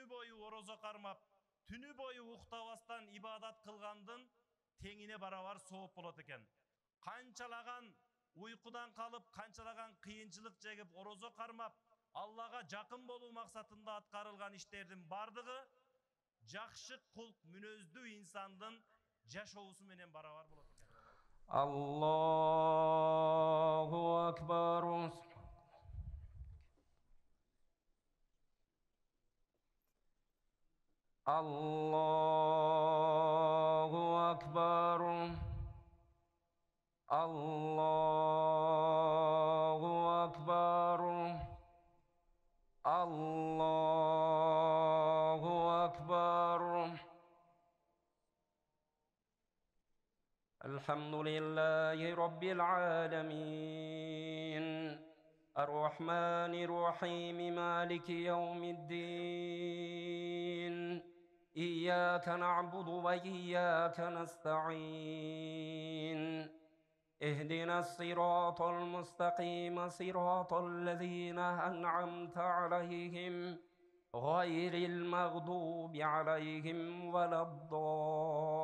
бою орозо кармап, түнү бою уктабастан ибадат кылгандын теңине барабар сооп болот экен. Канчалаган уйкудан калып, канчалаган кыйынчылык жегип орозо кармап, Аллага жакын болуу максатында аткарылган иштердин бардыгы жакшы кулк мүнөздүү инсандын жашоосу менен барабар болот экен. Аллаху акбар. Allahu Akbar. Allahu Akbar. Allahu Akbar. Alhamdulillahi Rabbil Alamin. الرحمن الرحيم مالك يوم الدين إياك نعبد وإياك نستعين اهدنا الصراط المستقيم صراط الذين أنعمت عليهم غير المغضوب عليهم ولا الضالين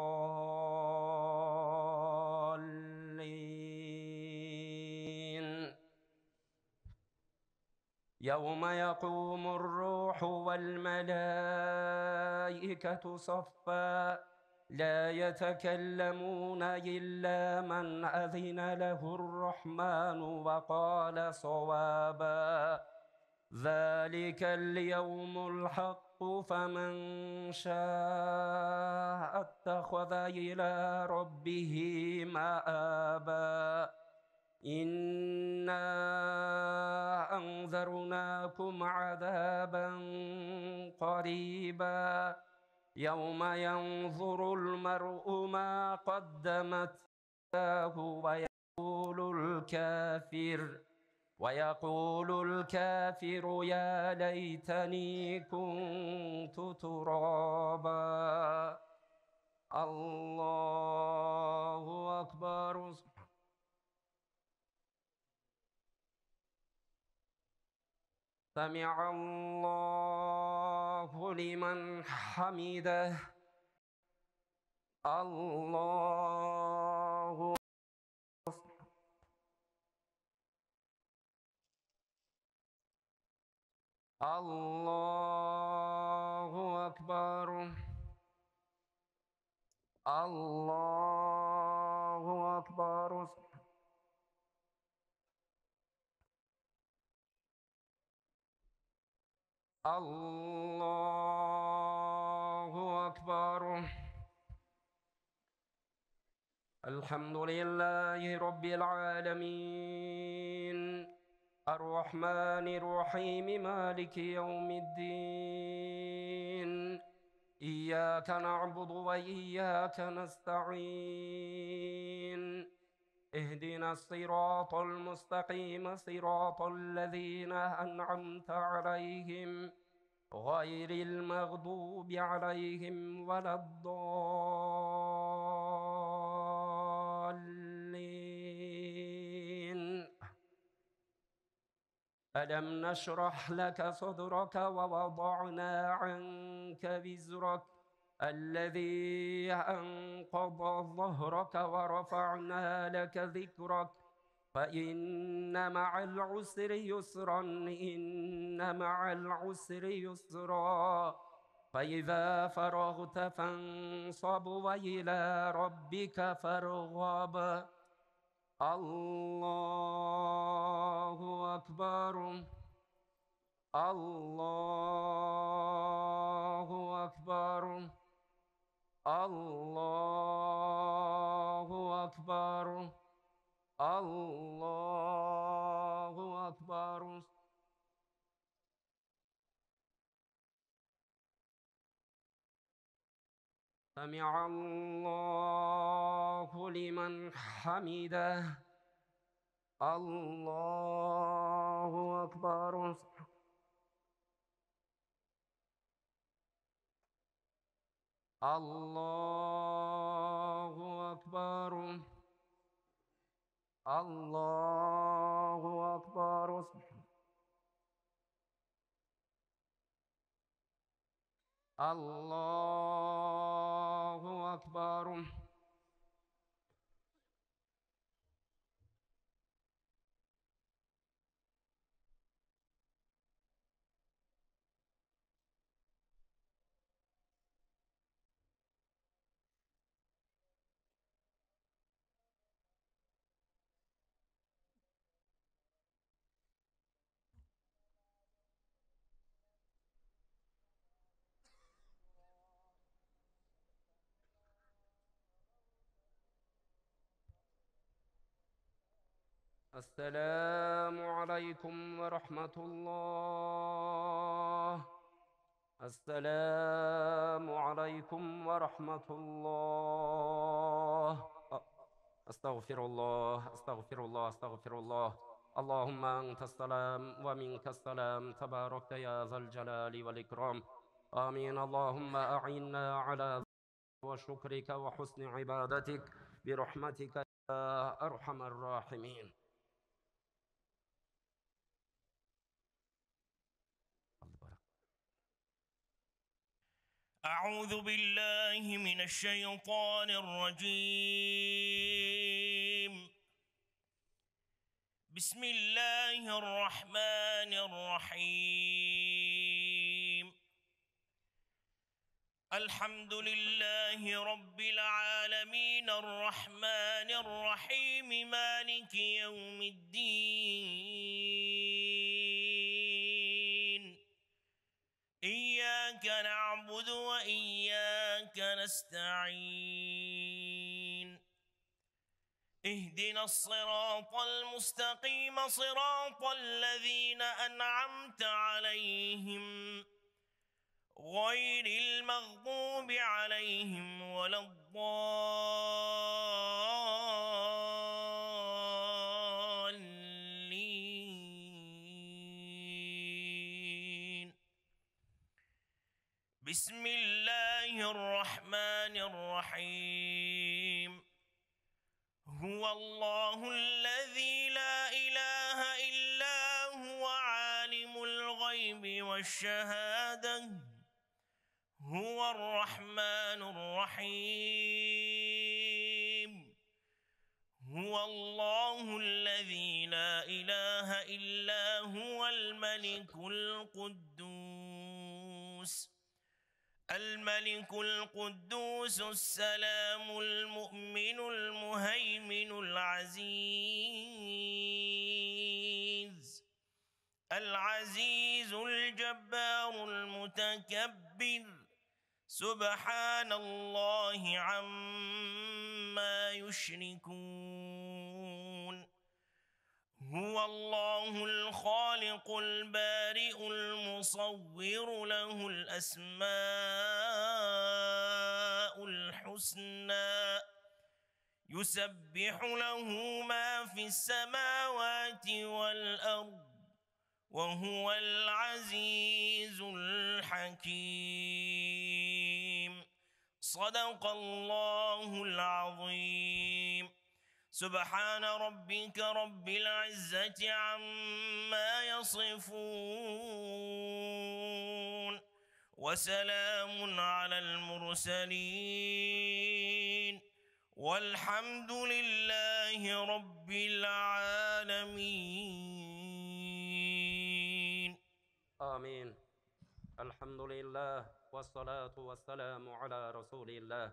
يوم يقوم الروح والملائكة صفا لا يتكلمون إلا من أذن له الرحمن وقال صوابا ذلك اليوم الحق فمن شاء اتخذ إلى ربه مآبا إنا أنذرناكم عذابا قريبا يوم ينظر المرء ما قدمت يداه ويقول الكافر يا ليتني كنت ترابا الله أكبر سمع الله لمن حمده الله الله أكبر الله أكبر الله أكبر الحمد لله رب العالمين الرحمن الرحيم مالك يوم الدين إياك نعبد وإياك نستعين اهدنا الصراط المستقيم صراط الذين أنعمت عليهم غير المغضوب عليهم ولا الضالين ألم نشرح لك صدرك ووضعنا عنك وزرك الذي أنقض ظهرك ورفعنا لك ذكرك فإن مع العسر يسرا إن مع العسر يسرا فإذا فرغت فانصب وإلى ربك فارغب الله أكبر الله أكبر الله أكبر الله أكبر سمع الله لمن حمده الله أكبر الله أكبر الله أكبر الله أكبر. السلام عليكم ورحمة الله. السلام عليكم ورحمة الله. أستغفر الله أستغفر الله أستغفر الله. اللهم أنت السلام ومنك السلام، تباركت يا ذا الجلال والإكرام. آمين. اللهم أعنا على وشكرك وحسن عبادتك برحمتك يا أرحم الراحمين. أعوذ بالله من الشيطان الرجيم. بسم الله الرحمن الرحيم. الحمد لله رب العالمين الرحمن الرحيم مالك يوم الدين. إياك نعبد وإياك نستعين. اهدنا الصراط المستقيم صراط الذين أنعمت عليهم غير المغضوب عليهم ولا الضالين. بسم الله الرحمن الرحيم. هو الله الذي لا إله إلا هو عالم الغيب والشهادة. هو الرحمن الرحيم. هو الله الذي لا إله إلا هو الملك القدوس. الملك القدوس السلام المؤمن المهيمن العزيز الجبار المتكبر. سبحان الله عما يشركون. هو الله الخالق البارئ المصور له الأسماء الحسنى. يسبح له ما في السماوات والأرض وهو العزيز الحكيم. صدق الله العظيم. سبحان ربك رب العزة عما يصفون وسلام على المرسلين والحمد لله رب العالمين. آمين. الحمد لله والصلاة والسلام على رسول الله.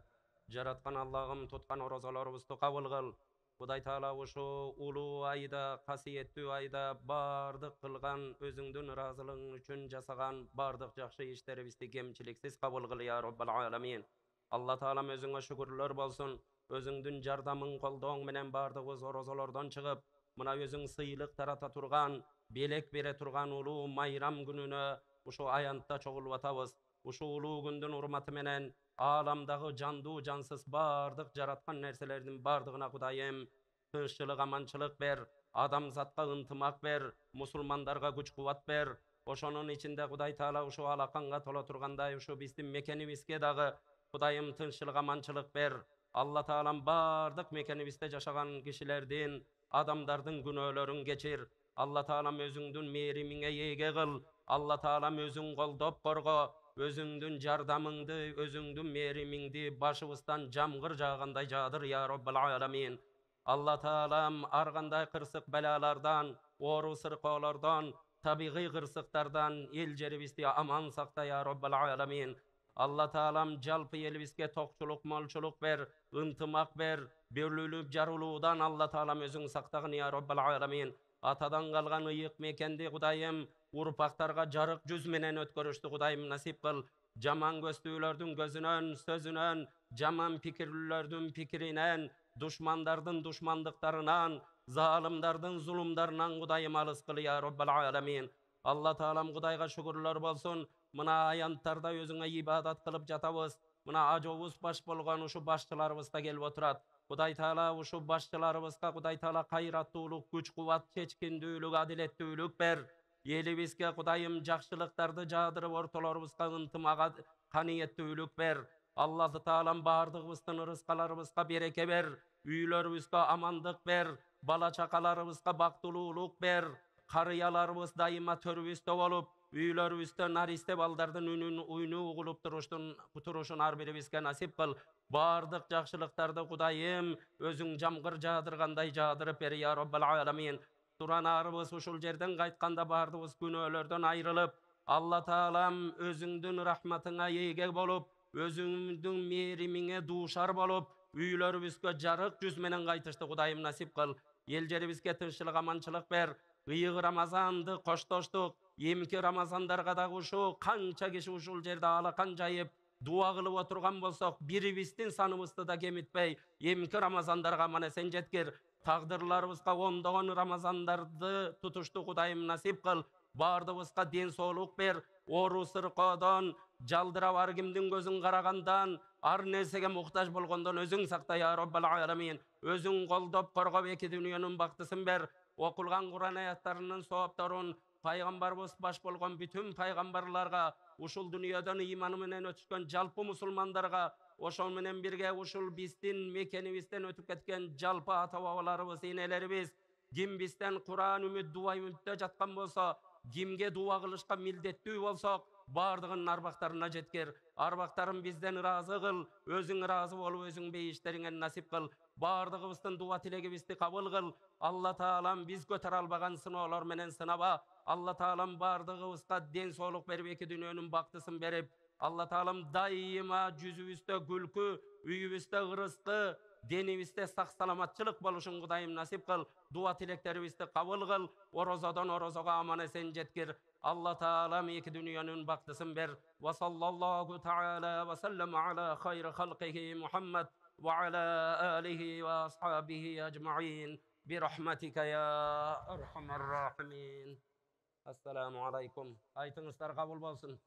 Жаратқан Аллахым, тұтқан оразаларыбызды қабыл қыл. Құдай Таала ушу улуу айда, қасиеттүү айда бардық қылған өзүңдүн ыраазылыгың үчүн жасаган бардық жакшы иштерибизди кемчиликсиз кабыл кыл я Роббал Аламин. Алла Таалам өзүңө шүгүрлөр болсун. Өзүңдүн жардамың, колдооң менен бардыгыбыз оразалардан чыгып, мына өзүң сыйлык тарата турган, белек бере турган улуу майрам күнүнө ушу аянтта чогулуп атабыз. Ушу улуу күндүн урматы менен аламдагы жандуу жансыз бардык жараткан нерселердин бардыгына Кудайым тынччылык, аманчылык бер, адамзатка ынтымак бер, мусулмандарга күч кубат бер. Ошонун ичинде Кудай Таала ушу алаканга тола тургандай ушу биздин мекенибизге дагы Кудайым тынччылык, аманчылык бер. Алла Таалам бардык мекенибизде жашаган кишилердин, адамдардын күнөөлөрүн кечир. Алла Таалам өзүңдүн мээримиңе ийге кыл. Алла Таалам өзүң колдоп корго. özüңdün jardamыңды, özüңdün merimingdi başыбызdan jamgır jağanday jadır ya Rabbal alamin. Allah Taalam argандай kırsık belalardan, oru sırqalardan, tabiği kırsıklardan el jeribizdi aman sakta ya Rabbal alamin. Allah Taalam jalpı elibizge tokçuluk, molçuluk ber, ıntımak ber, bölülüp jaruludan Allah Taalam özüň saktagyn ya Rabbal alamin. Atadan kalgan ıyık mekendi Kudayım, urpaktarga jarık yüz menen ötkörüştü Kudayım nasip kıl. Jaman göstüğülördün gözünön, sözünön, jaman pikirlülördün pikirinen, düşmandardın düşmandıklarından, zalimdardın zulümdarından Kudayım alys kıl ya Rabbal alamin. Allah Taalam Kudayga şükürler bolsun. Mına ayantarda özüňe ibadat kılıp jatabız. Mına ajobuz baş bolgan uşu başçılarыбыз da gelip oturat. Kuday Taala uşu başçılarыбызga Kuday Taala hayratlуулuk, güç kuwat, çeçkindүүлük, adiletlүүлük ber. Elibizge Kudayım jakşylyktарды jadyrıp ortalarыбызga ıntymaga kaniyetlүүлük ber. Allah Taalam bardygybızdan rızkalarыбызga bereke ber. Üýlerimizge amandyk ber. Bala çakalarыбızga baktylуулuk ber. Karıyalarыбыз daima törübüzde bolup, üýlerimizde nariste baldardan ünün uynu ugulup turuşun ar biribizge nasip kıl. Bardyk jakşylyklarda Kudayım özüň jamgır jadyrganday jadyryp ber ya Rabbal alamin. Turanarыбыз uşul jerden gaýtkanda bardybız günölerden aýrylyp, Allah Taalam özüňdün rahmatyňa ýege bolup, özüňdün merimiňe duşar bolup, üýlerimizge jarık yüz menen gaýtyşdy Kudayım nasip kıl. El jeribizge tynçlyk, amançylyk ber. Iyık Ramazandy koştoşduk. Emki Ramazandarga da uşu kança kişi uşul jerde alakan jayıp dua kılıp oturgan bolsak biribizden sanımızды da kemitpey. Emki Ramazandarga mana sen jetkir. Taqdırlarыбызga ondogon Ramazandardy tutuştu Kudayım nasip kıl. Bardybızga den soğluk ber. Oru sırqadan, jaldıra var kimdin gözün karagandan, ar nesege muhtaç bolgondan özüň sakta ya Rabbal alamin. Özüň goldop korgop eki dünýanyň baktysyn ber. Okulgan Kur'an ayatlarının soğuptarın Paygambarımız baş bolgan bütün paygambarlarga, uşul dünýäden imanı menen ötüşken jalpy musulmandarga, oşol menen birge uşul bizdin mekenibizden ötüp ketken jalpy ata-babalarыбыз, enelerimiz, kim bizden Kur'an ümit, dua ümitde jatkan bolsa, kimge dua kılışka mildettүү bolsak, bardığın arbaktarına jetker. Arbaktarın bizden razı kıl, özüň razı bolup özüň beyişleriňe nasip kıl. Bardığımızdan dua tilegibizdi kabul kıl. Allah Taalam biz götür albagan sınavlar menen sınaba. Allah Taalam bardığımızga den soğluk berip eki dünýäniň baktysyn berip. Allah Taalam daima yüzübizde gülkü, üýübizde ırysky, denibizde sak salamatçılık boluşun Kudayım nasip kıl. Dua tilekleribizdi kabul kıl. Orozadan orozaga aman esen jetkir. Allah Taalam eki dünýäniň baktysyn ber. Wa sallallahu taala ve sellem ala hayri halqihi Muhammed ve ala alihi ve ashabihi ecmaîn. Birahmetika ya erhamer rahimin. Assalamu alaikum. Aytыңızlar kabul bolsun.